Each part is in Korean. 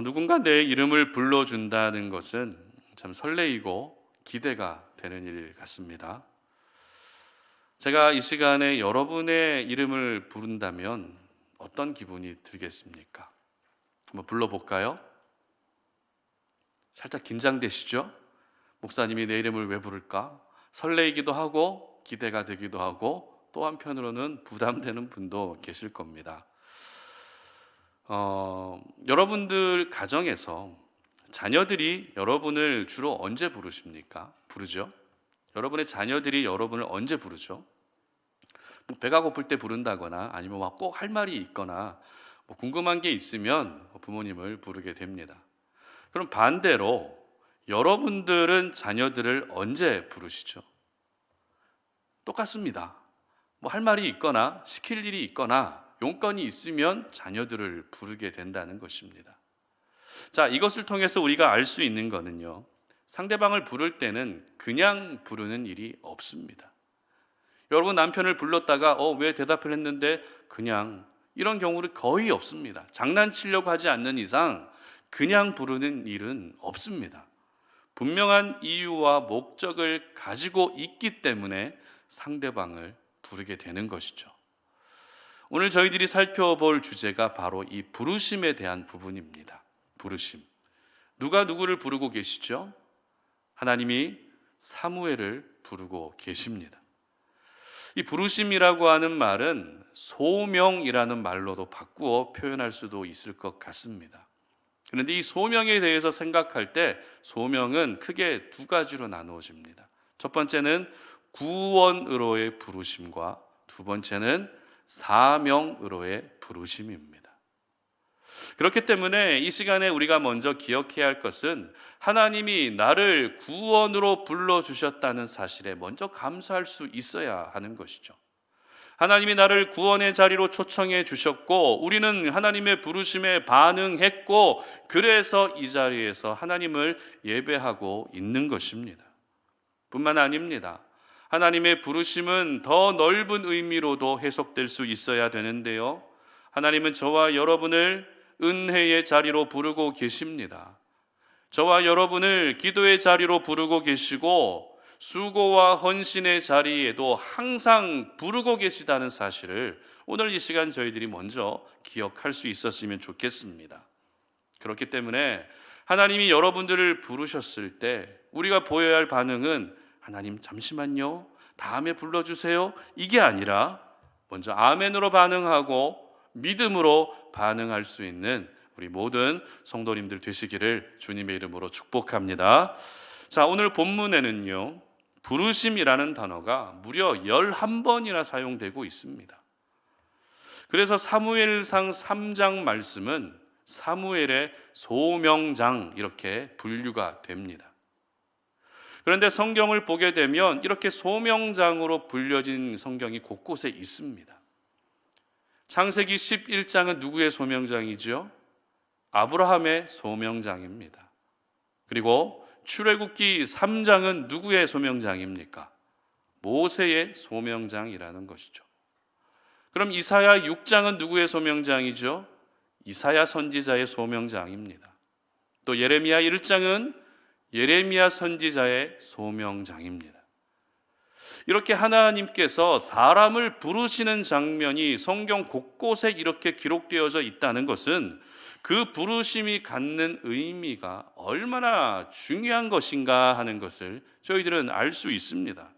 누군가 내 이름을 불러준다는 것은 참 설레이고 기대가 되는 일 같습니다. 제가 이 시간에 여러분의 이름을 부른다면 어떤 기분이 들겠습니까? 한번 불러볼까요? 살짝 긴장되시죠? 목사님이 내 이름을 왜 부를까? 설레이기도 하고 기대가 되기도 하고 또 한편으로는 부담되는 분도 계실 겁니다. 여러분들 가정에서 자녀들이 여러분을 주로 언제 부르십니까? 부르죠? 여러분의 자녀들이 여러분을 언제 부르죠? 배가 고플 때 부른다거나 아니면 꼭 할 말이 있거나 궁금한 게 있으면 부모님을 부르게 됩니다. 그럼 반대로 여러분들은 자녀들을 언제 부르시죠? 똑같습니다. 할 말이 있거나 시킬 일이 있거나 용건이 있으면 자녀들을 부르게 된다는 것입니다. 자, 이것을 통해서 우리가 알 수 있는 거는요, 상대방을 부를 때는 그냥 부르는 일이 없습니다. 여러분 남편을 불렀다가 왜 대답을 했는데 그냥, 이런 경우는 거의 없습니다. 장난치려고 하지 않는 이상 그냥 부르는 일은 없습니다. 분명한 이유와 목적을 가지고 있기 때문에 상대방을 부르게 되는 것이죠. 오늘 저희들이 살펴볼 주제가 바로 이 부르심에 대한 부분입니다. 부르심. 누가 누구를 부르고 계시죠? 하나님이 사무엘을 부르고 계십니다. 이 부르심이라고 하는 말은 소명이라는 말로도 바꾸어 표현할 수도 있을 것 같습니다. 그런데 이 소명에 대해서 생각할 때 소명은 크게 두 가지로 나누어집니다. 첫 번째는 구원으로의 부르심과 두 번째는 사명으로의 부르심입니다. 그렇기 때문에 이 시간에 우리가 먼저 기억해야 할 것은 하나님이 나를 구원으로 불러주셨다는 사실에 먼저 감사할 수 있어야 하는 것이죠. 하나님이 나를 구원의 자리로 초청해 주셨고 우리는 하나님의 부르심에 반응했고 그래서 이 자리에서 하나님을 예배하고 있는 것입니다. 뿐만 아닙니다. 하나님의 부르심은 더 넓은 의미로도 해석될 수 있어야 되는데요, 하나님은 저와 여러분을 은혜의 자리로 부르고 계십니다. 저와 여러분을 기도의 자리로 부르고 계시고 수고와 헌신의 자리에도 항상 부르고 계시다는 사실을 오늘 이 시간 저희들이 먼저 기억할 수 있었으면 좋겠습니다. 그렇기 때문에 하나님이 여러분들을 부르셨을 때 우리가 보여야 할 반응은 하나님 잠시만요, 다음에 불러주세요, 이게 아니라 먼저 아멘으로 반응하고 믿음으로 반응할 수 있는 우리 모든 성도님들 되시기를 주님의 이름으로 축복합니다. 자, 오늘 본문에는요, 부르심이라는 단어가 무려 11번이나 사용되고 있습니다. 그래서 사무엘상 3장 말씀은 사무엘의 소명장 이렇게 분류가 됩니다. 그런데 성경을 보게 되면 이렇게 소명장으로 불려진 성경이 곳곳에 있습니다. 창세기 11장은 누구의 소명장이죠? 아브라함의 소명장입니다. 그리고 출애굽기 3장은 누구의 소명장입니까? 모세의 소명장이라는 것이죠. 그럼 이사야 6장은 누구의 소명장이죠? 이사야 선지자의 소명장입니다. 또 예레미야 1장은 예레미야 선지자의 소명장입니다. 이렇게 하나님께서 사람을 부르시는 장면이 성경 곳곳에 이렇게 기록되어져 있다는 것은 그 부르심이 갖는 의미가 얼마나 중요한 것인가 하는 것을 저희들은 알 수 있습니다.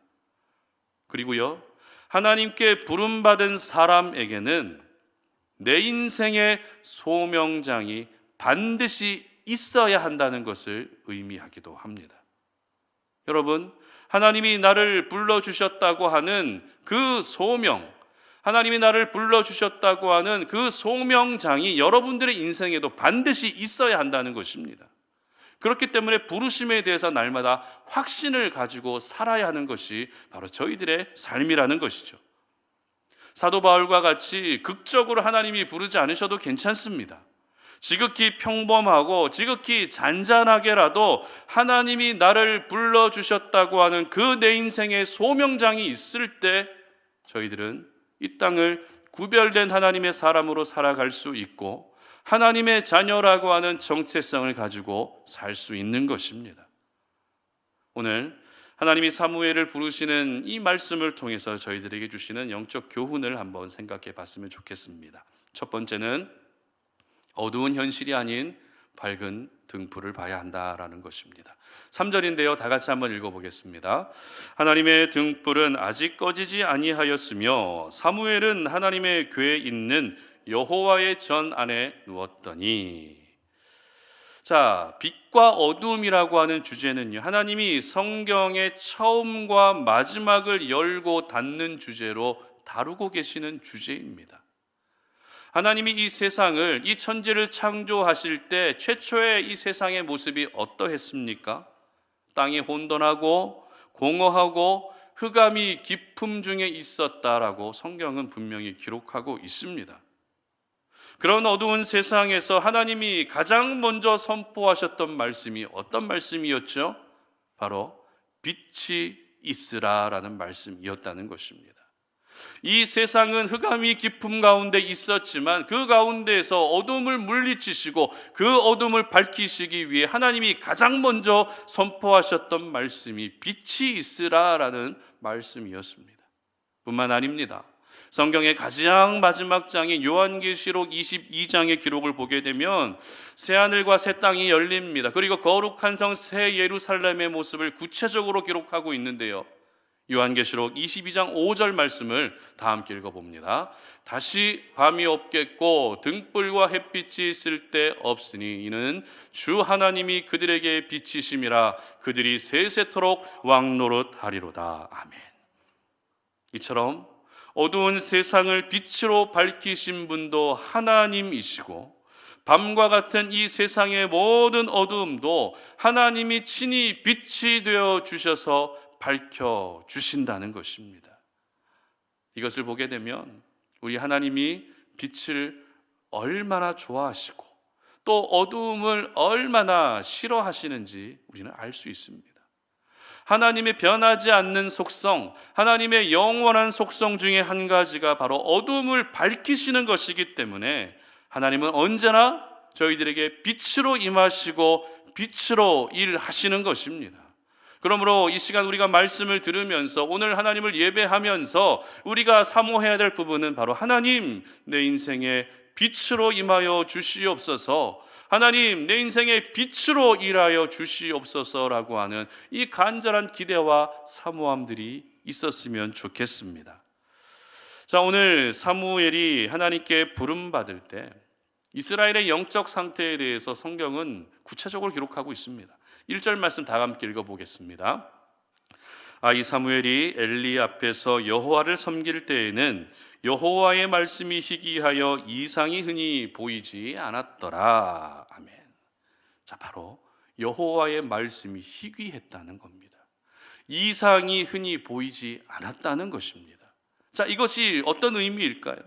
그리고요, 하나님께 부름받은 사람에게는 내 인생의 소명장이 반드시 있어야 한다는 것을 의미하기도 합니다. 여러분, 하나님이 나를 불러주셨다고 하는 그 소명, 하나님이 나를 불러주셨다고 하는 그 소명장이 여러분들의 인생에도 반드시 있어야 한다는 것입니다. 그렇기 때문에 부르심에 대해서 날마다 확신을 가지고 살아야 하는 것이 바로 저희들의 삶이라는 것이죠. 사도 바울과 같이 극적으로 하나님이 부르지 않으셔도 괜찮습니다. 지극히 평범하고 지극히 잔잔하게라도 하나님이 나를 불러주셨다고 하는 그 내 인생의 소명장이 있을 때 저희들은 이 땅을 구별된 하나님의 사람으로 살아갈 수 있고 하나님의 자녀라고 하는 정체성을 가지고 살 수 있는 것입니다. 오늘 하나님이 사무엘을 부르시는 이 말씀을 통해서 저희들에게 주시는 영적 교훈을 한번 생각해 봤으면 좋겠습니다. 첫 번째는 어두운 현실이 아닌 밝은 등불을 봐야 한다라는 것입니다. 3절인데요. 다 같이 한번 읽어보겠습니다. 하나님의 등불은 아직 꺼지지 아니하였으며 사무엘은 하나님의 궤에 있는 여호와의 전 안에 누웠더니. 자, 빛과 어두움이라고 하는 주제는요, 하나님이 성경의 처음과 마지막을 열고 닫는 주제로 다루고 계시는 주제입니다. 하나님이 이 세상을, 이 천지를 창조하실 때 최초의 이 세상의 모습이 어떠했습니까? 땅이 혼돈하고 공허하고 흑암이 깊음 중에 있었다라고 성경은 분명히 기록하고 있습니다. 그런 어두운 세상에서 하나님이 가장 먼저 선포하셨던 말씀이 어떤 말씀이었죠? 바로 빛이 있으라라는 말씀이었다는 것입니다. 이 세상은 흑암이 깊음 가운데 있었지만 그 가운데에서 어둠을 물리치시고 그 어둠을 밝히시기 위해 하나님이 가장 먼저 선포하셨던 말씀이 빛이 있으라라는 말씀이었습니다. 뿐만 아닙니다. 성경의 가장 마지막 장인 요한계시록 22장의 기록을 보게 되면 새하늘과 새 땅이 열립니다. 그리고 거룩한 성 새 예루살렘의 모습을 구체적으로 기록하고 있는데요, 요한계시록 22장 5절 말씀을 다 함께 읽어봅니다. 다시 밤이 없겠고 등불과 햇빛이 있을 때 없으니 이는 주 하나님이 그들에게 빛이심이라 그들이 세세토록 왕노릇하리로다. 아멘. 이처럼 어두운 세상을 빛으로 밝히신 분도 하나님이시고 밤과 같은 이 세상의 모든 어두움도 하나님이 친히 빛이 되어 주셔서 밝혀 주신다는 것입니다. 이것을 보게 되면 우리 하나님이 빛을 얼마나 좋아하시고 또 어두움을 얼마나 싫어하시는지 우리는 알 수 있습니다. 하나님의 변하지 않는 속성, 하나님의 영원한 속성 중에 한 가지가 바로 어두움을 밝히시는 것이기 때문에 하나님은 언제나 저희들에게 빛으로 임하시고 빛으로 일하시는 것입니다. 그러므로 이 시간 우리가 말씀을 들으면서 오늘 하나님을 예배하면서 우리가 사모해야 될 부분은 바로 하나님, 내 인생에 빛으로 임하여 주시옵소서, 하나님 내 인생에 빛으로 일하여 주시옵소서라고 하는 이 간절한 기대와 사모함들이 있었으면 좋겠습니다. 자, 오늘 사무엘이 하나님께 부름받을 때 이스라엘의 영적 상태에 대해서 성경은 구체적으로 기록하고 있습니다. 1절 말씀 다 함께 읽어보겠습니다. 이 사무엘이 엘리 앞에서 여호와를 섬길 때에는 여호와의 말씀이 희귀하여 이상이 흔히 보이지 않았더라. 아멘. 자, 바로 여호와의 말씀이 희귀했다는 겁니다. 이상이 흔히 보이지 않았다는 것입니다. 자, 이것이 어떤 의미일까요?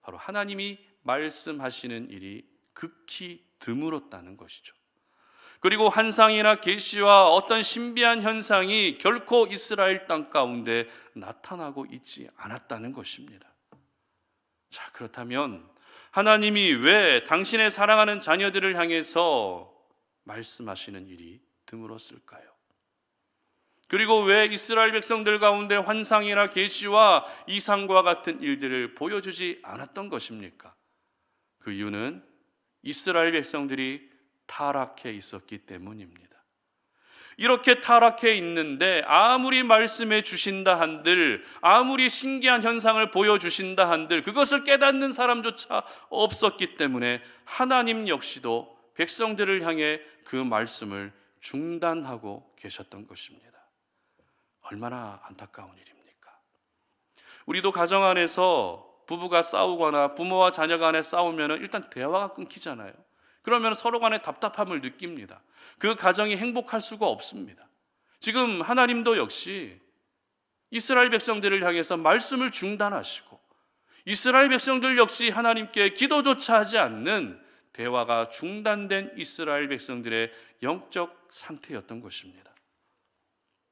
바로 하나님이 말씀하시는 일이 극히 드물었다는 것이죠. 그리고 환상이나 계시와 어떤 신비한 현상이 결코 이스라엘 땅 가운데 나타나고 있지 않았다는 것입니다. 자, 그렇다면 하나님이 왜 당신의 사랑하는 자녀들을 향해서 말씀하시는 일이 드물었을까요? 그리고 왜 이스라엘 백성들 가운데 환상이나 계시와 이상과 같은 일들을 보여주지 않았던 것입니까? 그 이유는 이스라엘 백성들이 타락해 있었기 때문입니다. 이렇게 타락해 있는데 아무리 말씀해 주신다 한들, 아무리 신기한 현상을 보여주신다 한들 그것을 깨닫는 사람조차 없었기 때문에 하나님 역시도 백성들을 향해 그 말씀을 중단하고 계셨던 것입니다. 얼마나 안타까운 일입니까? 우리도 가정 안에서 부부가 싸우거나 부모와 자녀 간에 싸우면 일단 대화가 끊기잖아요. 그러면 서로 간에 답답함을 느낍니다. 그 가정이 행복할 수가 없습니다. 지금 하나님도 역시 이스라엘 백성들을 향해서 말씀을 중단하시고 이스라엘 백성들 역시 하나님께 기도조차 하지 않는 대화가 중단된 이스라엘 백성들의 영적 상태였던 것입니다.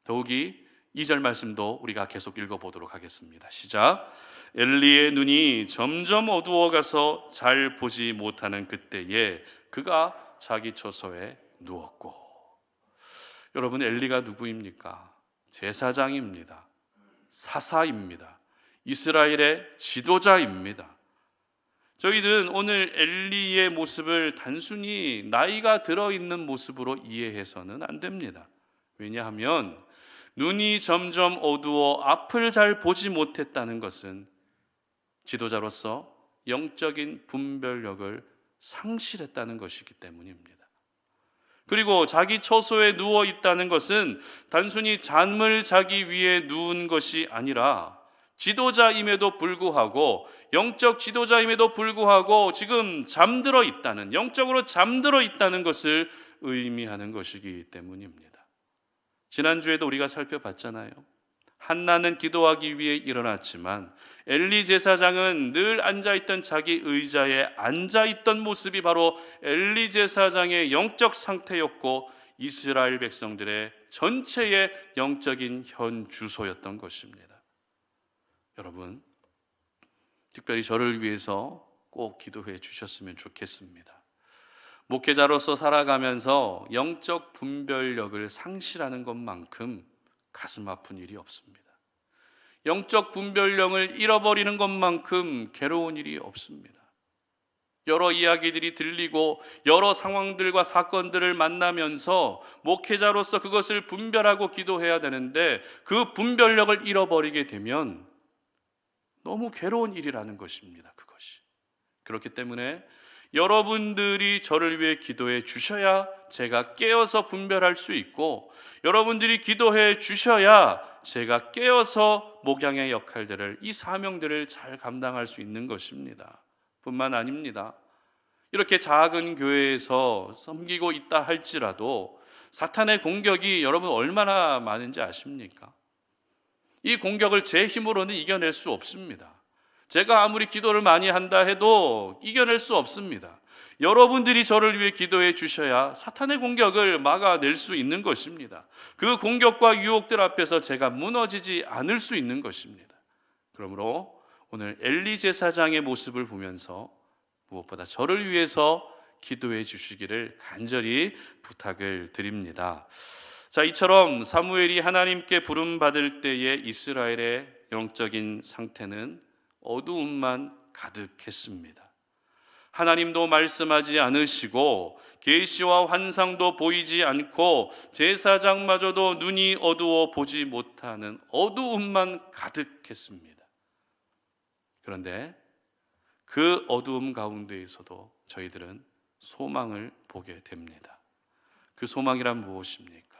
더욱이 2절 말씀도 우리가 계속 읽어보도록 하겠습니다. 시작. 엘리의 눈이 점점 어두워가서 잘 보지 못하는 그때에 그가 자기 처소에 누웠고. 여러분, 엘리가 누구입니까? 제사장입니다. 사사입니다. 이스라엘의 지도자입니다. 저희들은 오늘 엘리의 모습을 단순히 나이가 들어있는 모습으로 이해해서는 안 됩니다. 왜냐하면 눈이 점점 어두워 앞을 잘 보지 못했다는 것은 지도자로서 영적인 분별력을 상실했다는 것이기 때문입니다. 그리고 자기 처소에 누워 있다는 것은 단순히 잠을 자기 위해 누운 것이 아니라 지도자임에도 불구하고, 영적 지도자임에도 불구하고 지금 잠들어 있다는, 영적으로 잠들어 있다는 것을 의미하는 것이기 때문입니다. 지난주에도 우리가 살펴봤잖아요. 한나는 기도하기 위해 일어났지만 엘리 제사장은 늘 앉아있던 자기 의자에 앉아있던 모습이 바로 엘리 제사장의 영적 상태였고 이스라엘 백성들의 전체의 영적인 현 주소였던 것입니다. 여러분, 특별히 저를 위해서 꼭 기도해 주셨으면 좋겠습니다. 목회자로서 살아가면서 영적 분별력을 상실하는 것만큼 가슴 아픈 일이 없습니다. 영적 분별력을 잃어버리는 것만큼 괴로운 일이 없습니다. 여러 이야기들이 들리고 여러 상황들과 사건들을 만나면서 목회자로서 그것을 분별하고 기도해야 되는데 그 분별력을 잃어버리게 되면 너무 괴로운 일이라는 것입니다. 그것이. 그렇기 때문에 여러분들이 저를 위해 기도해 주셔야 제가 깨어서 분별할 수 있고, 여러분들이 기도해 주셔야 제가 깨어서 목양의 역할들을, 이 사명들을 잘 감당할 수 있는 것입니다. 뿐만 아닙니다. 이렇게 작은 교회에서 섬기고 있다 할지라도 사탄의 공격이 여러분 얼마나 많은지 아십니까? 이 공격을 제 힘으로는 이겨낼 수 없습니다. 제가 아무리 기도를 많이 한다 해도 이겨낼 수 없습니다. 여러분들이 저를 위해 기도해 주셔야 사탄의 공격을 막아낼 수 있는 것입니다. 그 공격과 유혹들 앞에서 제가 무너지지 않을 수 있는 것입니다. 그러므로 오늘 엘리 제사장의 모습을 보면서 무엇보다 저를 위해서 기도해 주시기를 간절히 부탁을 드립니다. 자, 이처럼 사무엘이 하나님께 부름받을 때의 이스라엘의 영적인 상태는 어두움만 가득했습니다. 하나님도 말씀하지 않으시고 계시와 환상도 보이지 않고 제사장마저도 눈이 어두워 보지 못하는 어두움만 가득했습니다. 그런데 그 어두움 가운데에서도 저희들은 소망을 보게 됩니다. 그 소망이란 무엇입니까?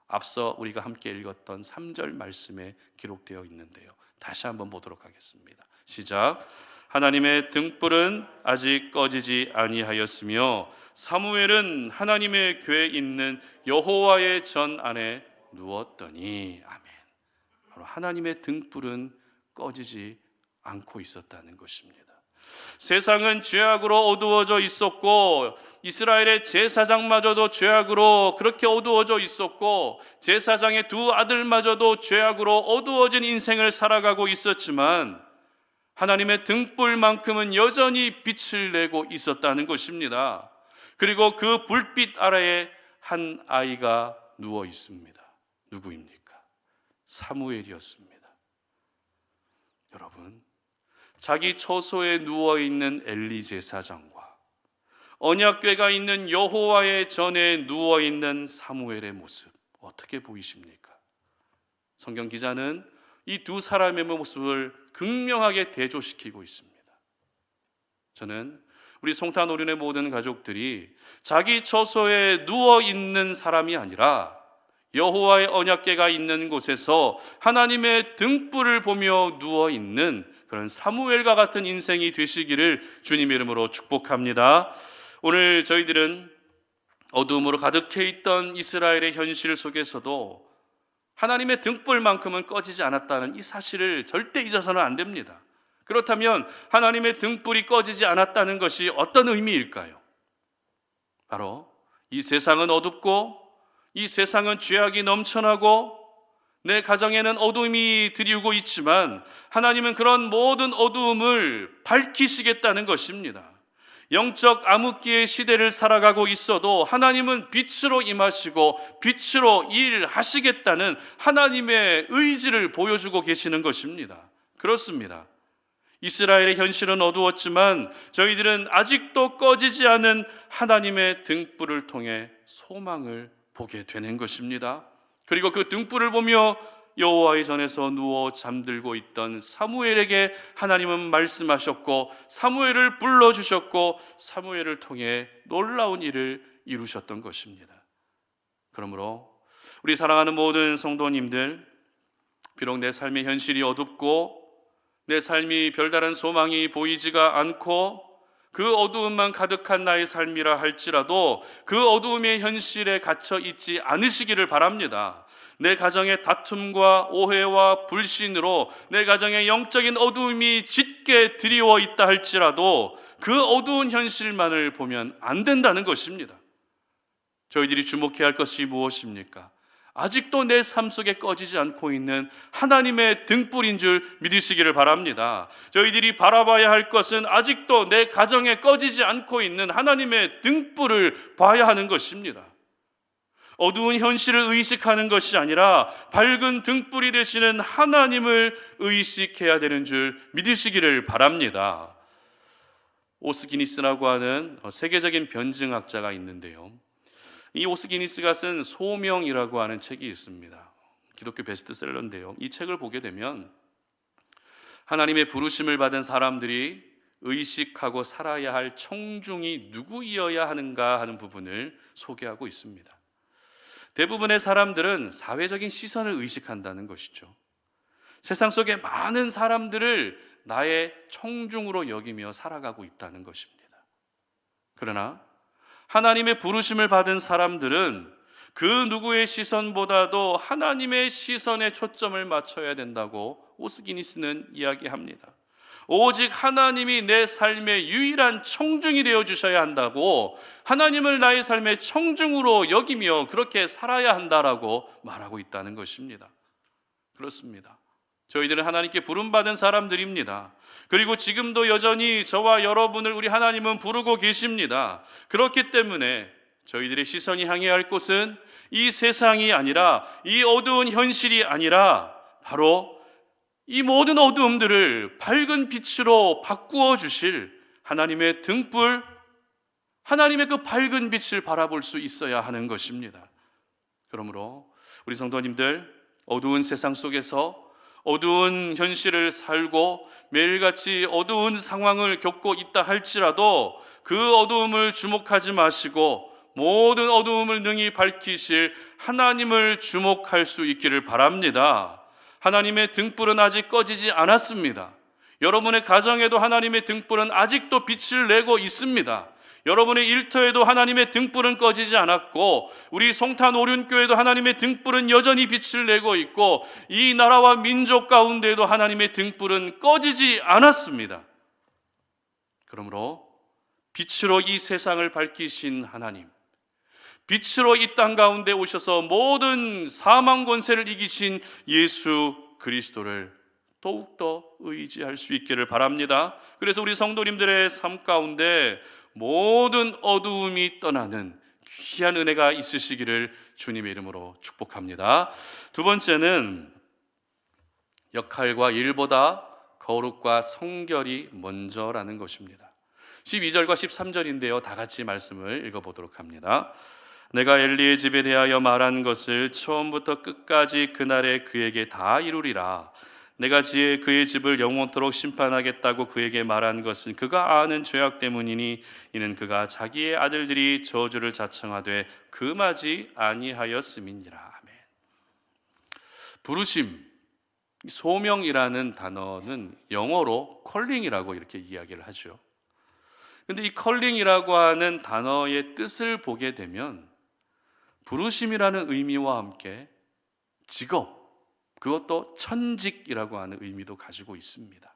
앞서 우리가 함께 읽었던 3절 말씀에 기록되어 있는데요. 다시 한번 보도록 하겠습니다. 시작. 하나님의 등불은 아직 꺼지지 아니하였으며 사무엘은 하나님의 궤에 있는 여호와의 전 안에 누웠더니. 아멘. 바로 하나님의 등불은 꺼지지 않고 있었다는 것입니다. 세상은 죄악으로 어두워져 있었고 이스라엘의 제사장마저도 죄악으로 그렇게 어두워져 있었고 제사장의 두 아들마저도 죄악으로 어두워진 인생을 살아가고 있었지만 하나님의 등불만큼은 여전히 빛을 내고 있었다는 것입니다. 그리고 그 불빛 아래에 한 아이가 누워 있습니다. 누구입니까? 사무엘이었습니다. 여러분, 자기 처소에 누워있는 엘리 제사장과 언약궤가 있는 여호와의 전에 누워있는 사무엘의 모습 어떻게 보이십니까? 성경 기자는 이 두 사람의 모습을 극명하게 대조시키고 있습니다. 저는 우리 송탄오륜의 모든 가족들이 자기 처소에 누워있는 사람이 아니라 여호와의 언약궤가 있는 곳에서 하나님의 등불을 보며 누워있는 그런 사무엘과 같은 인생이 되시기를 주님의 이름으로 축복합니다. 오늘 저희들은 어두움으로 가득해 있던 이스라엘의 현실 속에서도 하나님의 등불만큼은 꺼지지 않았다는 이 사실을 절대 잊어서는 안 됩니다. 그렇다면 하나님의 등불이 꺼지지 않았다는 것이 어떤 의미일까요? 바로 이 세상은 어둡고 이 세상은 죄악이 넘쳐나고 내 가정에는 어둠이 들이우고 있지만 하나님은 그런 모든 어두움을 밝히시겠다는 것입니다. 영적 암흑기의 시대를 살아가고 있어도 하나님은 빛으로 임하시고 빛으로 일하시겠다는 하나님의 의지를 보여주고 계시는 것입니다. 그렇습니다. 이스라엘의 현실은 어두웠지만 저희들은 아직도 꺼지지 않은 하나님의 등불을 통해 소망을 보게 되는 것입니다. 그리고 그 등불을 보며 여호와의 전에서 누워 잠들고 있던 사무엘에게 하나님은 말씀하셨고 사무엘을 불러주셨고 사무엘을 통해 놀라운 일을 이루셨던 것입니다. 그러므로 우리 사랑하는 모든 성도님들, 비록 내 삶의 현실이 어둡고 내 삶이 별다른 소망이 보이지가 않고 그 어두움만 가득한 나의 삶이라 할지라도 그 어두움의 현실에 갇혀 있지 않으시기를 바랍니다. 내 가정의 다툼과 오해와 불신으로 내 가정의 영적인 어두움이 짙게 드리워 있다 할지라도 그 어두운 현실만을 보면 안 된다는 것입니다. 저희들이 주목해야 할 것이 무엇입니까? 아직도 내 삶 속에 꺼지지 않고 있는 하나님의 등불인 줄 믿으시기를 바랍니다. 저희들이 바라봐야 할 것은 아직도 내 가정에 꺼지지 않고 있는 하나님의 등불을 봐야 하는 것입니다. 어두운 현실을 의식하는 것이 아니라 밝은 등불이 되시는 하나님을 의식해야 되는 줄 믿으시기를 바랍니다. 오스기니스라고 하는 세계적인 변증학자가 있는데요, 이 오스기니스가 쓴 소명이라고 하는 책이 있습니다. 기독교 베스트셀러인데요, 이 책을 보게 되면 하나님의 부르심을 받은 사람들이 의식하고 살아야 할 청중이 누구이어야 하는가 하는 부분을 소개하고 있습니다. 대부분의 사람들은 사회적인 시선을 의식한다는 것이죠. 세상 속에 많은 사람들을 나의 청중으로 여기며 살아가고 있다는 것입니다. 그러나 하나님의 부르심을 받은 사람들은 그 누구의 시선보다도 하나님의 시선에 초점을 맞춰야 된다고 오스기니스는 이야기합니다. 오직 하나님이 내 삶의 유일한 청중이 되어주셔야 한다고, 하나님을 나의 삶의 청중으로 여기며 그렇게 살아야 한다라고 말하고 있다는 것입니다. 그렇습니다. 저희들은 하나님께 부름받은 사람들입니다. 그리고 지금도 여전히 저와 여러분을 우리 하나님은 부르고 계십니다. 그렇기 때문에 저희들의 시선이 향해야 할 곳은 이 세상이 아니라, 이 어두운 현실이 아니라 바로 이 모든 어두움들을 밝은 빛으로 바꾸어 주실 하나님의 등불, 하나님의 그 밝은 빛을 바라볼 수 있어야 하는 것입니다. 그러므로 우리 성도님들, 어두운 세상 속에서 어두운 현실을 살고 매일같이 어두운 상황을 겪고 있다 할지라도 그 어두움을 주목하지 마시고 모든 어두움을 능히 밝히실 하나님을 주목할 수 있기를 바랍니다. 하나님의 등불은 아직 꺼지지 않았습니다. 여러분의 가정에도 하나님의 등불은 아직도 빛을 내고 있습니다. 여러분의 일터에도 하나님의 등불은 꺼지지 않았고, 우리 송탄 오륜교회도 하나님의 등불은 여전히 빛을 내고 있고, 이 나라와 민족 가운데에도 하나님의 등불은 꺼지지 않았습니다. 그러므로 빛으로 이 세상을 밝히신 하나님, 빛으로 이 땅 가운데 오셔서 모든 사망 권세를 이기신 예수 그리스도를 더욱더 의지할 수 있기를 바랍니다. 그래서 우리 성도님들의 삶 가운데 모든 어두움이 떠나는 귀한 은혜가 있으시기를 주님의 이름으로 축복합니다. 두 번째는 역할과 일보다 거룩과 성결이 먼저라는 것입니다. 12절과 13절인데요, 다 같이 말씀을 읽어보도록 합니다. 내가 엘리의 집에 대하여 말한 것을 처음부터 끝까지 그날에 그에게 다 이루리라. 내가 그의 집을 영원토록 심판하겠다고 그에게 말한 것은 그가 아는 죄악 때문이니, 이는 그가 자기의 아들들이 저주를 자청하되 금하지 아니하였음이니라. 아멘. 부르심, 소명이라는 단어는 영어로 컬링이라고 이렇게 이야기를 하죠. 근데 이 컬링이라고 하는 단어의 뜻을 보게 되면 부르심이라는 의미와 함께 직업, 그것도 천직이라고 하는 의미도 가지고 있습니다.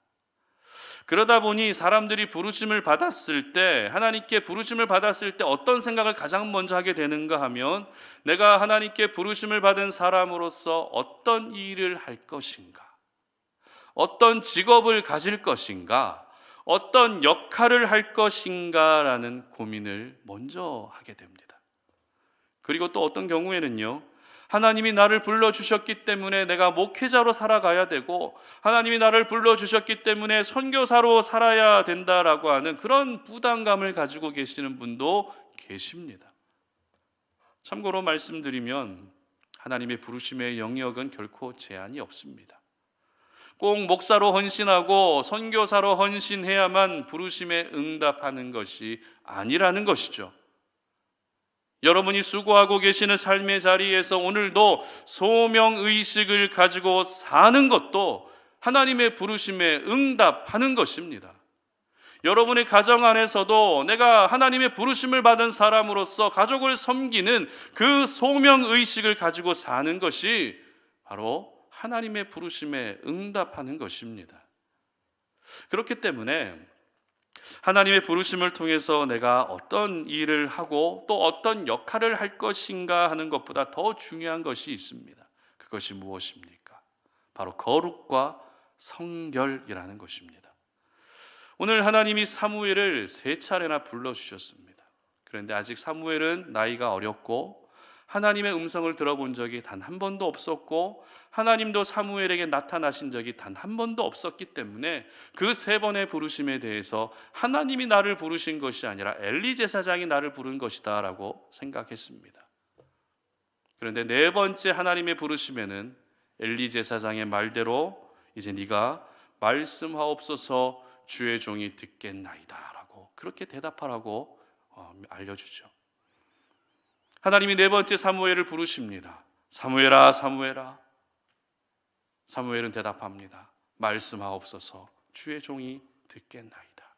그러다 보니 사람들이 부르심을 받았을 때, 하나님께 부르심을 받았을 때 어떤 생각을 가장 먼저 하게 되는가 하면, 내가 하나님께 부르심을 받은 사람으로서 어떤 일을 할 것인가, 어떤 직업을 가질 것인가, 어떤 역할을 할 것인가라는 고민을 먼저 하게 됩니다. 그리고 또 어떤 경우에는요, 하나님이 나를 불러주셨기 때문에 내가 목회자로 살아가야 되고, 하나님이 나를 불러주셨기 때문에 선교사로 살아야 된다라고 하는 그런 부담감을 가지고 계시는 분도 계십니다. 참고로 말씀드리면 하나님의 부르심의 영역은 결코 제한이 없습니다. 꼭 목사로 헌신하고 선교사로 헌신해야만 부르심에 응답하는 것이 아니라는 것이죠. 여러분이 수고하고 계시는 삶의 자리에서 오늘도 소명의식을 가지고 사는 것도 하나님의 부르심에 응답하는 것입니다. 여러분의 가정 안에서도 내가 하나님의 부르심을 받은 사람으로서 가족을 섬기는 그 소명의식을 가지고 사는 것이 바로 하나님의 부르심에 응답하는 것입니다. 그렇기 때문에 하나님의 부르심을 통해서 내가 어떤 일을 하고 또 어떤 역할을 할 것인가 하는 것보다 더 중요한 것이 있습니다. 그것이 무엇입니까? 바로 거룩과 성결이라는 것입니다. 오늘 하나님이 사무엘을 3차례나 불러주셨습니다. 그런데 아직 사무엘은 나이가 어렸고 하나님의 음성을 들어본 적이 단 한 번도 없었고, 하나님도 사무엘에게 나타나신 적이 단 한 번도 없었기 때문에 그 3번의 부르심에 대해서 하나님이 나를 부르신 것이 아니라 엘리 제사장이 나를 부른 것이다 라고 생각했습니다. 그런데 4번째 하나님의 부르심에는 엘리 제사장의 말대로 이제 네가 말씀하옵소서 주의 종이 듣겠나이다 라고 그렇게 대답하라고 알려주죠. 하나님이 4번째 사무엘을 부르십니다. 사무엘아, 사무엘아. 사무엘은 대답합니다. 말씀하옵소서 주의 종이 듣겠나이다.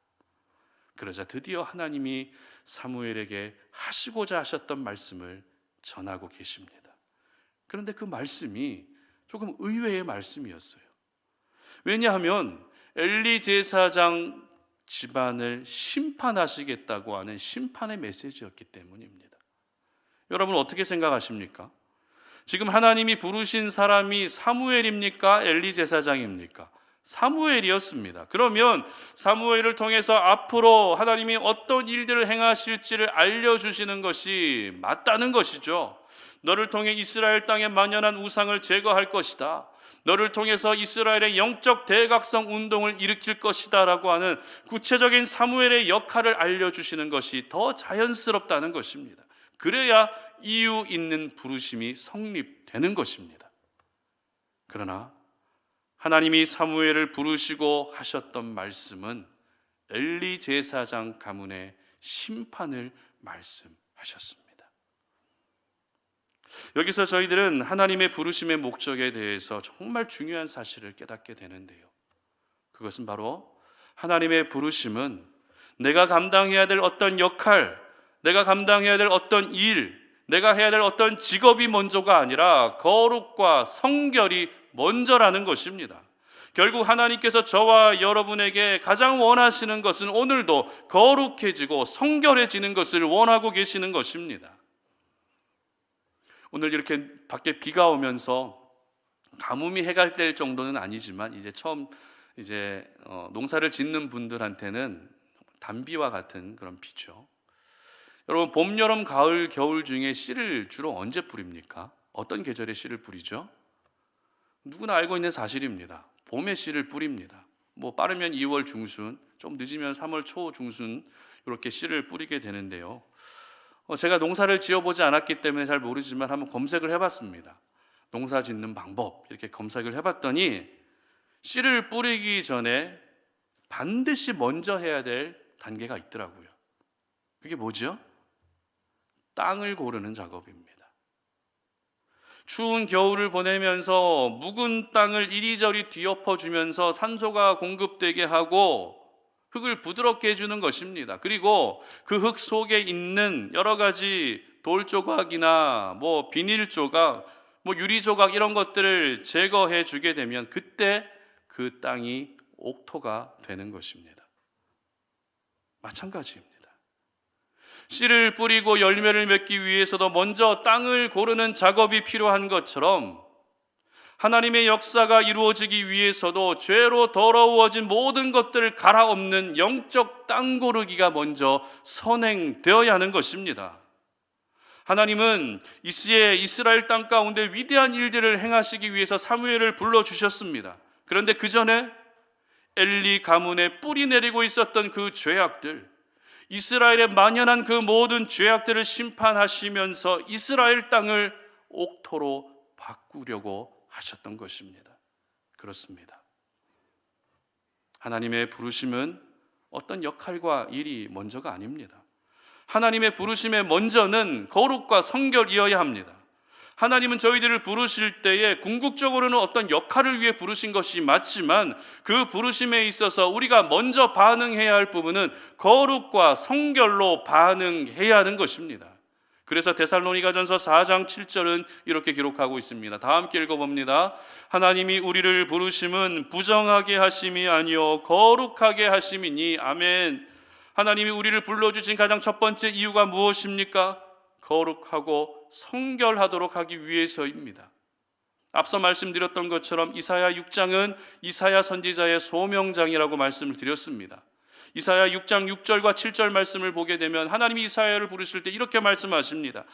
그러자 드디어 하나님이 사무엘에게 하시고자 하셨던 말씀을 전하고 계십니다. 그런데 그 말씀이 조금 의외의 말씀이었어요. 왜냐하면 엘리 제사장 집안을 심판하시겠다고 하는 심판의 메시지였기 때문입니다. 여러분 어떻게 생각하십니까? 지금 하나님이 부르신 사람이 사무엘입니까? 엘리 제사장입니까? 사무엘이었습니다. 그러면 사무엘을 통해서 앞으로 하나님이 어떤 일들을 행하실지를 알려주시는 것이 맞다는 것이죠. 너를 통해 이스라엘 땅에 만연한 우상을 제거할 것이다. 너를 통해서 이스라엘의 영적 대각성 운동을 일으킬 것이다 라고 하는 구체적인 사무엘의 역할을 알려주시는 것이 더 자연스럽다는 것입니다. 그래야 이유 있는 부르심이 성립되는 것입니다. 그러나 하나님이 사무엘을 부르시고 하셨던 말씀은 엘리 제사장 가문의 심판을 말씀하셨습니다. 여기서 저희들은 하나님의 부르심의 목적에 대해서 정말 중요한 사실을 깨닫게 되는데요. 그것은 바로 하나님의 부르심은 내가 감당해야 될 어떤 역할, 내가 감당해야 될 어떤 일, 내가 해야 될 어떤 직업이 먼저가 아니라 거룩과 성결이 먼저라는 것입니다. 결국 하나님께서 저와 여러분에게 가장 원하시는 것은 오늘도 거룩해지고 성결해지는 것을 원하고 계시는 것입니다. 오늘 이렇게 밖에 비가 오면서 가뭄이 해갈될 정도는 아니지만 이제 처음 농사를 짓는 분들한테는 단비와 같은 그런 비죠. 여러분 봄, 여름, 가을, 겨울 중에 씨를 주로 언제 뿌립니까? 어떤 계절에 씨를 뿌리죠? 누구나 알고 있는 사실입니다. 봄에 씨를 뿌립니다. 뭐 빠르면 2월 중순, 좀 늦으면 3월 초 중순 이렇게 씨를 뿌리게 되는데요. 제가 농사를 지어보지 않았기 때문에 잘 모르지만 한번 검색을 해봤습니다. 농사 짓는 방법 이렇게 검색을 해봤더니 씨를 뿌리기 전에 반드시 먼저 해야 될 단계가 있더라고요. 그게 뭐죠? 땅을 고르는 작업입니다. 추운 겨울을 보내면서 묵은 땅을 이리저리 뒤엎어주면서 산소가 공급되게 하고 흙을 부드럽게 해주는 것입니다. 그리고 그 흙 속에 있는 여러 가지 돌 조각이나 비닐 조각, 유리 조각 이런 것들을 제거해 주게 되면 그때 그 땅이 옥토가 되는 것입니다. 마찬가지입니다. 씨를 뿌리고 열매를 맺기 위해서도 먼저 땅을 고르는 작업이 필요한 것처럼 하나님의 역사가 이루어지기 위해서도 죄로 더러워진 모든 것들을 갈아엎는 영적 땅 고르기가 먼저 선행되어야 하는 것입니다. 하나님은 이 시에 이스라엘 땅 가운데 위대한 일들을 행하시기 위해서 사무엘을 불러주셨습니다. 그런데 그 전에 엘리 가문에 뿌리 내리고 있었던 그 죄악들, 이스라엘에 만연한 그 모든 죄악들을 심판하시면서 이스라엘 땅을 옥토로 바꾸려고 하셨던 것입니다. 그렇습니다. 하나님의 부르심은 어떤 역할과 일이 먼저가 아닙니다. 하나님의 부르심의 먼저는 거룩과 성결이어야 합니다. 하나님은 저희들을 부르실 때에 궁극적으로는 어떤 역할을 위해 부르신 것이 맞지만 그 부르심에 있어서 우리가 먼저 반응해야 할 부분은 거룩과 성결로 반응해야 하는 것입니다. 그래서 데살로니가전서 4장 7절은 이렇게 기록하고 있습니다. 다 함께 읽어봅니다. 하나님이 우리를 부르심은 부정하게 하심이 아니요 거룩하게 하심이니. 아멘. 하나님이 우리를 불러주신 가장 첫 번째 이유가 무엇입니까? 거룩하고 성결하도록 하기 위해서입니다. 앞서 말씀드렸던 것처럼 이사야 6장은 이사야 선지자의 소명장이라고 말씀을 드렸습니다. 이사야 6장 6절과 7절 말씀을 보게 되면 하나님이 이사야를 부르실 때 이렇게 말씀하십니다.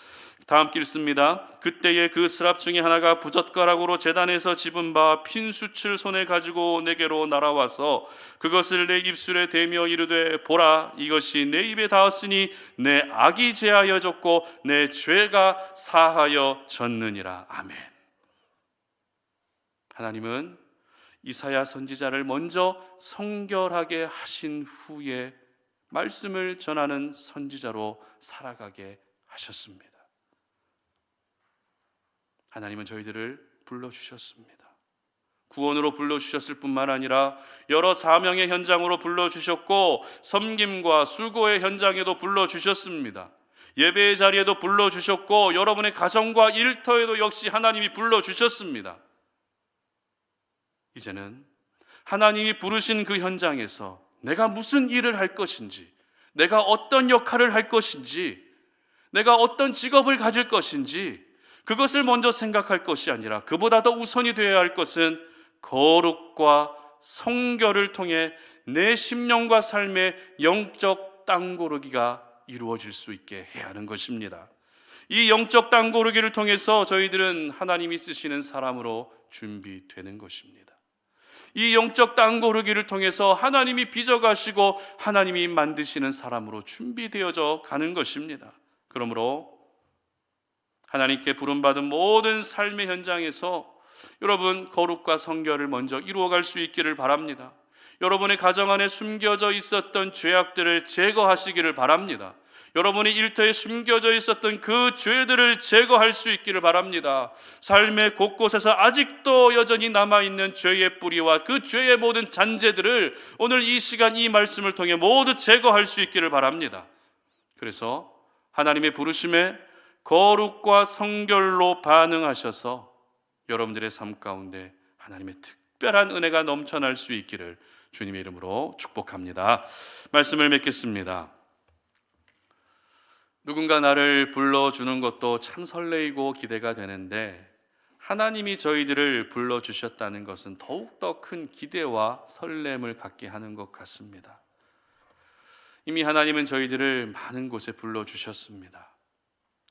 다 함께 읽습니다. 그때에 그 스랍 중에 하나가 부젓가락으로 제단에서 집은 바 핀 숯을 손에 가지고 내게로 날아와서 그것을 내 입술에 대며 이르되 보라 이것이 내 입에 닿았으니 내 악이 제하여졌고 내 죄가 사하여졌느니라. 아멘. 하나님은 이사야 선지자를 먼저 성결하게 하신 후에 말씀을 전하는 선지자로 살아가게 하셨습니다. 하나님은 저희들을 불러주셨습니다. 구원으로 불러주셨을 뿐만 아니라 여러 사명의 현장으로 불러주셨고 섬김과 수고의 현장에도 불러주셨습니다. 예배의 자리에도 불러주셨고 여러분의 가정과 일터에도 역시 하나님이 불러주셨습니다. 이제는 하나님이 부르신 그 현장에서 내가 무슨 일을 할 것인지, 내가 어떤 역할을 할 것인지, 내가 어떤 직업을 가질 것인지 그것을 먼저 생각할 것이 아니라 그보다 더 우선이 되어야 할 것은 거룩과 성결을 통해 내 심령과 삶의 영적 땅 고르기가 이루어질 수 있게 해야 하는 것입니다. 이 영적 땅 고르기를 통해서 저희들은 하나님이 쓰시는 사람으로 준비되는 것입니다. 이 영적 땅 고르기를 통해서 하나님이 빚어가시고 하나님이 만드시는 사람으로 준비되어져 가는 것입니다. 그러므로 하나님께 부름받은 모든 삶의 현장에서 여러분 거룩과 성결을 먼저 이루어갈 수 있기를 바랍니다. 여러분의 가정 안에 숨겨져 있었던 죄악들을 제거하시기를 바랍니다. 여러분의 일터에 숨겨져 있었던 그 죄들을 제거할 수 있기를 바랍니다. 삶의 곳곳에서 아직도 여전히 남아있는 죄의 뿌리와 그 죄의 모든 잔재들을 오늘 이 시간 이 말씀을 통해 모두 제거할 수 있기를 바랍니다. 그래서 하나님의 부르심에 거룩과 성결로 반응하셔서 여러분들의 삶 가운데 하나님의 특별한 은혜가 넘쳐날 수 있기를 주님의 이름으로 축복합니다. 말씀을 맺겠습니다. 누군가 나를 불러주는 것도 참 설레이고 기대가 되는데 하나님이 저희들을 불러주셨다는 것은 더욱더 큰 기대와 설렘을 갖게 하는 것 같습니다. 이미 하나님은 저희들을 많은 곳에 불러주셨습니다.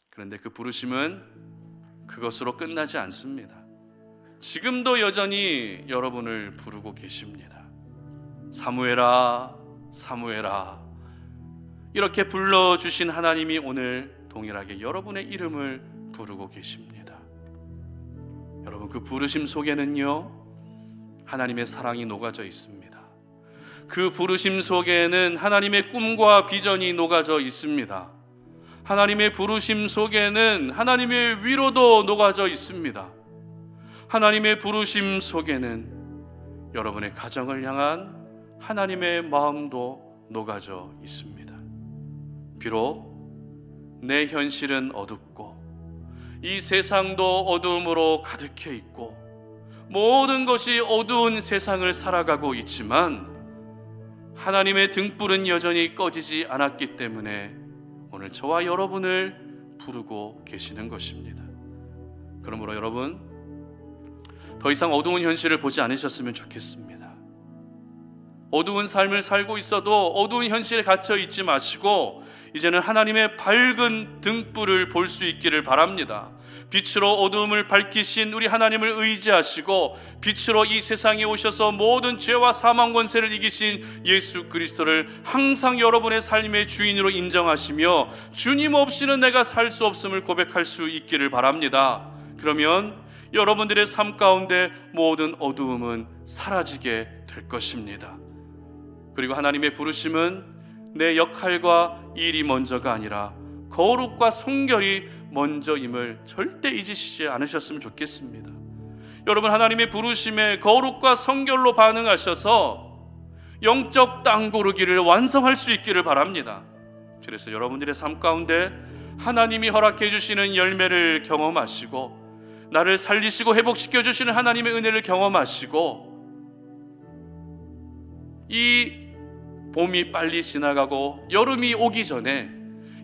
그런데 그 부르심은 그것으로 끝나지 않습니다. 지금도 여전히 여러분을 부르고 계십니다. 사무엘아, 사무엘아. 이렇게 불러주신 하나님이 오늘 동일하게 여러분의 이름을 부르고 계십니다. 여러분 그 부르심 속에는요 하나님의 사랑이 녹아져 있습니다. 그 부르심 속에는 하나님의 꿈과 비전이 녹아져 있습니다. 하나님의 부르심 속에는 하나님의 위로도 녹아져 있습니다. 하나님의 부르심 속에는 여러분의 가정을 향한 하나님의 마음도 녹아져 있습니다. 비록 내 현실은 어둡고 이 세상도 어두움으로 가득해 있고 모든 것이 어두운 세상을 살아가고 있지만 하나님의 등불은 여전히 꺼지지 않았기 때문에 오늘 저와 여러분을 부르고 계시는 것입니다. 그러므로 여러분, 더 이상 어두운 현실을 보지 않으셨으면 좋겠습니다. 어두운 삶을 살고 있어도 어두운 현실에 갇혀 있지 마시고 이제는 하나님의 밝은 등불을 볼 수 있기를 바랍니다. 빛으로 어두움을 밝히신 우리 하나님을 의지하시고 빛으로 이 세상에 오셔서 모든 죄와 사망 권세를 이기신 예수 그리스도를 항상 여러분의 삶의 주인으로 인정하시며 주님 없이는 내가 살 수 없음을 고백할 수 있기를 바랍니다. 그러면 여러분들의 삶 가운데 모든 어두움은 사라지게 될 것입니다. 그리고 하나님의 부르심은 내 역할과 일이 먼저가 아니라 거룩과 성결이 먼저임을 절대 잊으시지 않으셨으면 좋겠습니다. 여러분, 하나님의 부르심에 거룩과 성결로 반응하셔서 영적 땅 고르기를 완성할 수 있기를 바랍니다. 그래서 여러분들의 삶 가운데 하나님이 허락해 주시는 열매를 경험하시고 나를 살리시고 회복시켜 주시는 하나님의 은혜를 경험하시고 이 봄이 빨리 지나가고 여름이 오기 전에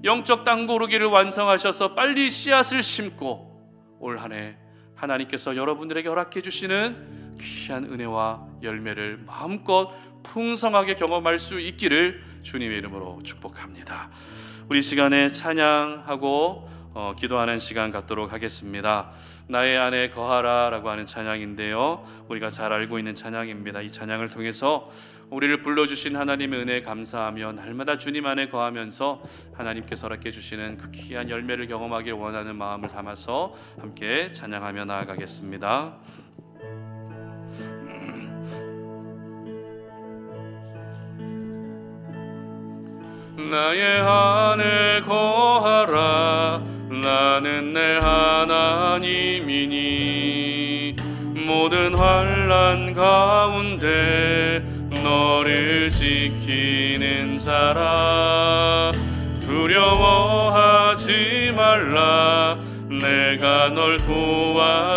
영적 땅 고르기를 완성하셔서 빨리 씨앗을 심고 올 한 해 하나님께서 여러분들에게 허락해 주시는 귀한 은혜와 열매를 마음껏 풍성하게 경험할 수 있기를 주님의 이름으로 축복합니다. 우리 시간에 찬양하고 기도하는 시간 갖도록 하겠습니다. 나의 안에 거하라 라고 하는 찬양인데요, 우리가 잘 알고 있는 찬양입니다. 이 찬양을 통해서 우리를 불러주신 하나님의 은혜에 감사하며 날마다 주님 안에 거하면서 하나님께서 허락해 주시는 그 귀한 열매를 경험하길 원하는 마음을 담아서 함께 찬양하며 나아가겠습니다. 나의 안에 거하라, 나는 내 하나님이니 모든 환난 가운데 너를 지키는 자라. 두려워하지 말라, 내가 널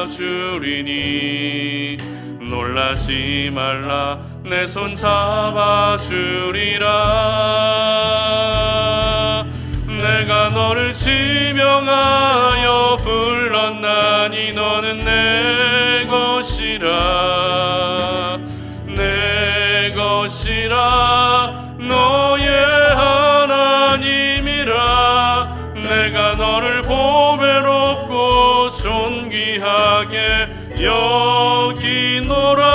도와주리니 놀라지 말라, 내 손 잡아주리라. 내가 너를 지명하여 불렀나니 너는 내 것이라, 내 것이라. 너의 하나님이라. 내가 너를 보배롭고 존귀하게 여기노라.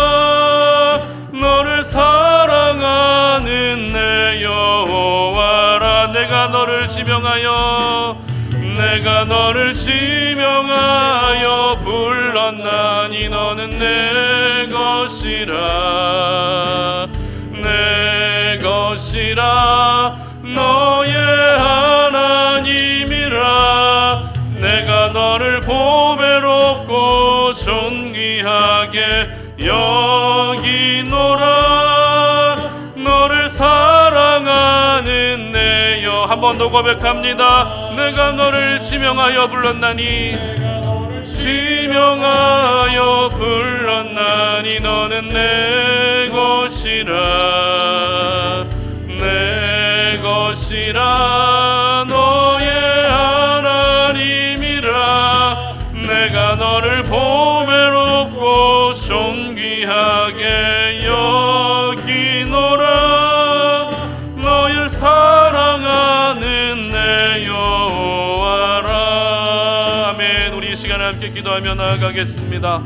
너를 사랑하는 내 여호와라. 내가 너를 지명하여 불렀나니 너는 내 것이라, 내 것이라. 너의 하나님이라. 내가 너를 보배롭고 존귀하게 여기노라. 너를 사랑하는 내 여. 한 번 더 고백합니다. 내가 너를 지명하여 불렀나니, 지명하여 불렀나니 너는 내 것이라, 내 것이라. 너의 하나님이라. 내가 너를 보배롭고 존귀하게 여기노라. 너를 사랑하는 내 여호와라. 아멘. 우리 이 시간에 함께 기도하며 나아가겠습니다.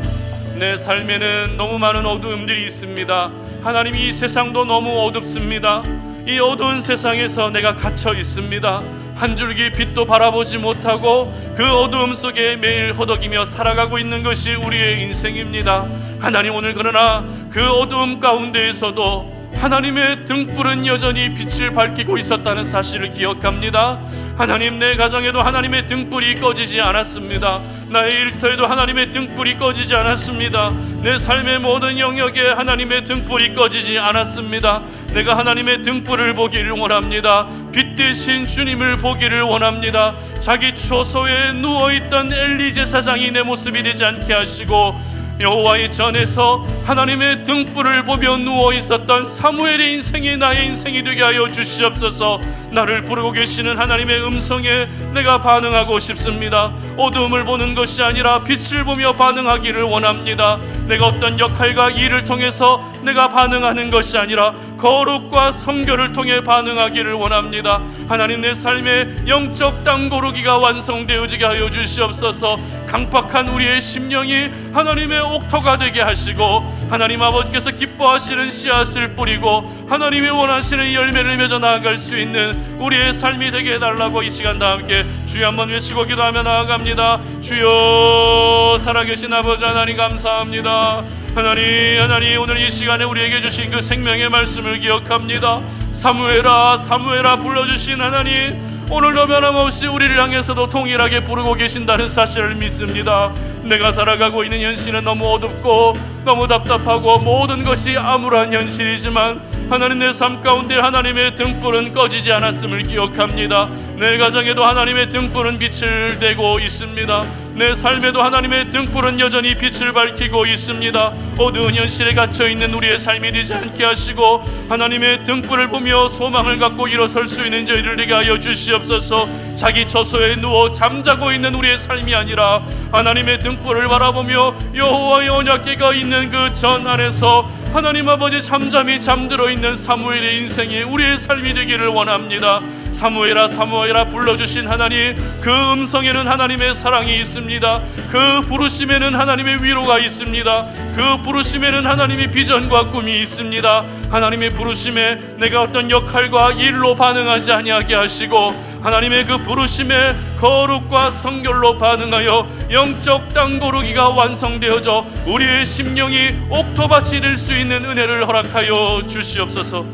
내 삶에는 너무 많은 어두움들이 있습니다. 하나님, 이 세상도 너무 어둡습니다. 이 어두운 세상에서 내가 갇혀 있습니다. 한 줄기 빛도 바라보지 못하고 그 어두움 속에 매일 허덕이며 살아가고 있는 것이 우리의 인생입니다. 하나님, 오늘 그러나 그 어두움 가운데에서도 하나님의 등불은 여전히 빛을 밝히고 있었다는 사실을 기억합니다. 하나님, 내 가정에도 하나님의 등불이 꺼지지 않았습니다. 나의 일터에도 하나님의 등불이 꺼지지 않았습니다. 내 삶의 모든 영역에 하나님의 등불이 꺼지지 않았습니다. 내가 하나님의 등불을 보기를 원합니다. 빛 대신 주님을 보기를 원합니다. 자기 초소에 누워있던 엘리 제사장이 내 모습이 되지 않게 하시고 여호와의 전에서 하나님의 등불을 보며 누워 있었던 사무엘의 인생이 나의 인생이 되게 하여 주시옵소서. 나를 부르고 계시는 하나님의 음성에 내가 반응하고 싶습니다. 어두움을 보는 것이 아니라 빛을 보며 반응하기를 원합니다. 내가 어떤 역할과 일을 통해서 내가 반응하는 것이 아니라 거룩과 성결을 통해 반응하기를 원합니다. 하나님, 내 삶의 영적 땅 고르기가 완성되어지게 하여 주시옵소서. 강팍한 우리의 심령이 하나님의 옥토가 되게 하시고, 하나님 아버지께서 기뻐하시는 씨앗을 뿌리고 하나님이 원하시는 열매를 맺어 나아갈 수 있는 우리의 삶이 되게 해달라고 이 시간 다 함께 주여 한번 외치고 기도하며 나아갑니다. 주여, 살아계신 아버지 하나님 감사합니다. 하나님, 오늘 이 시간에 우리에게 주신 그 생명의 말씀을 기억합니다. 사무엘아, 사무엘아 불러주신 하나님, 오늘도 변함없이 우리를 향해서도 동일하게 부르고 계신다는 사실을 믿습니다. 내가 살아가고 있는 현실은 너무 어둡고 너무 답답하고 모든 것이 암울한 현실이지만 하나님, 내 삶 가운데 하나님의 등불은 꺼지지 않았음을 기억합니다. 내 가정에도 하나님의 등불은 빛을 내고 있습니다. 내 삶에도 하나님의 등불은 여전히 빛을 밝히고 있습니다. 어두운 현실에 갇혀있는 우리의 삶이 되지 않게 하시고 하나님의 등불을 보며 소망을 갖고 일어설 수 있는 저희를 되게 하여 주시옵소서. 자기 처소에 누워 잠자고 있는 우리의 삶이 아니라 하나님의 등불을 바라보며 여호와의 언약궤가 있는 그 전 안에서 하나님 아버지 잠잠히 잠들어 있는 사무엘의 인생이 우리의 삶이 되기를 원합니다. 사무엘아, 사무엘아 불러주신 하나님, 그 음성에는 하나님의 사랑이 있습니다. 그 부르심에는 하나님의 위로가 있습니다. 그 부르심에는 하나님의 비전과 꿈이 있습니다. 하나님의 부르심에 내가 어떤 역할과 일로 반응하지 아니하게 하시고 하나님의 그 부르심에 거룩과 성결로 반응하여 영적 땅 고르기가 완성되어져 우리의 심령이 옥토밭이 될 수 있는 은혜를 허락하여 주시옵소서.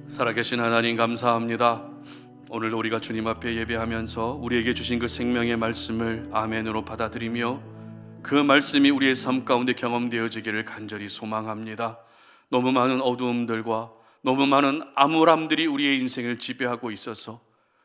살아계신 하나님 감사합니다. 오늘도 우리가 주님 앞에 예배하면서 우리에게 주신 그 생명의 말씀을 아멘으로 받아들이며 그 말씀이 우리의 삶 가운데 경험되어지기를 간절히 소망합니다. 너무 많은 어두움들과 너무 많은 암울함들이 우리의 인생을 지배하고 있어서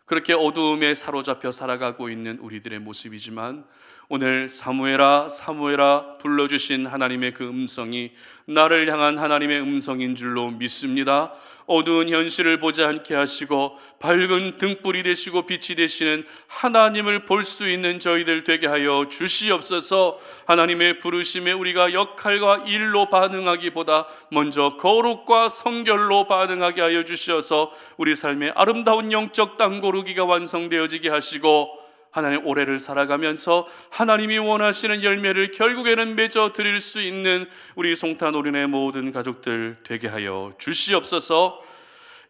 그렇게 어두움에 사로잡혀 살아가고 있는 우리들의 모습이지만 오늘 사무엘아, 사무엘아 불러주신 하나님의 그 음성이 나를 향한 하나님의 음성인 줄로 믿습니다. 어두운 현실을 보지 않게 하시고 밝은 등불이 되시고 빛이 되시는 하나님을 볼 수 있는 저희들 되게 하여 주시옵소서. 하나님의 부르심에 우리가 역할과 일로 반응하기보다 먼저 거룩과 성결로 반응하게 하여 주셔서 우리 삶의 아름다운 영적 땅 고르기가 완성되어지게 하시고 하나님, 올해를 살아가면서 하나님이 원하시는 열매를 결국에는 맺어 드릴 수 있는 우리 송탄오륜의 모든 가족들 되게 하여 주시옵소서.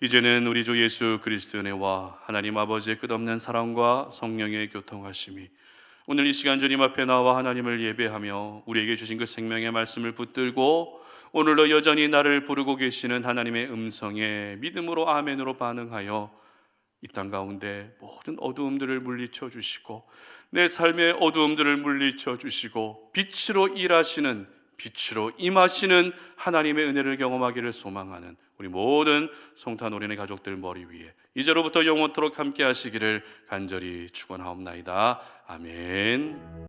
이제는 우리 주 예수 그리스도의 은혜와 하나님 아버지의 끝없는 사랑과 성령의 교통하심이 오늘 이 시간 주님 앞에 나와 하나님을 예배하며 우리에게 주신 그 생명의 말씀을 붙들고 오늘도 여전히 나를 부르고 계시는 하나님의 음성에 믿음으로 아멘으로 반응하여 이 땅 가운데 모든 어두움들을 물리쳐 주시고 내 삶의 어두움들을 물리쳐 주시고 빛으로 일하시는, 빛으로 임하시는 하나님의 은혜를 경험하기를 소망하는 우리 모든 송탄오륜의 가족들 머리 위에 이제로부터 영원토록 함께 하시기를 간절히 축원하옵나이다. 아멘.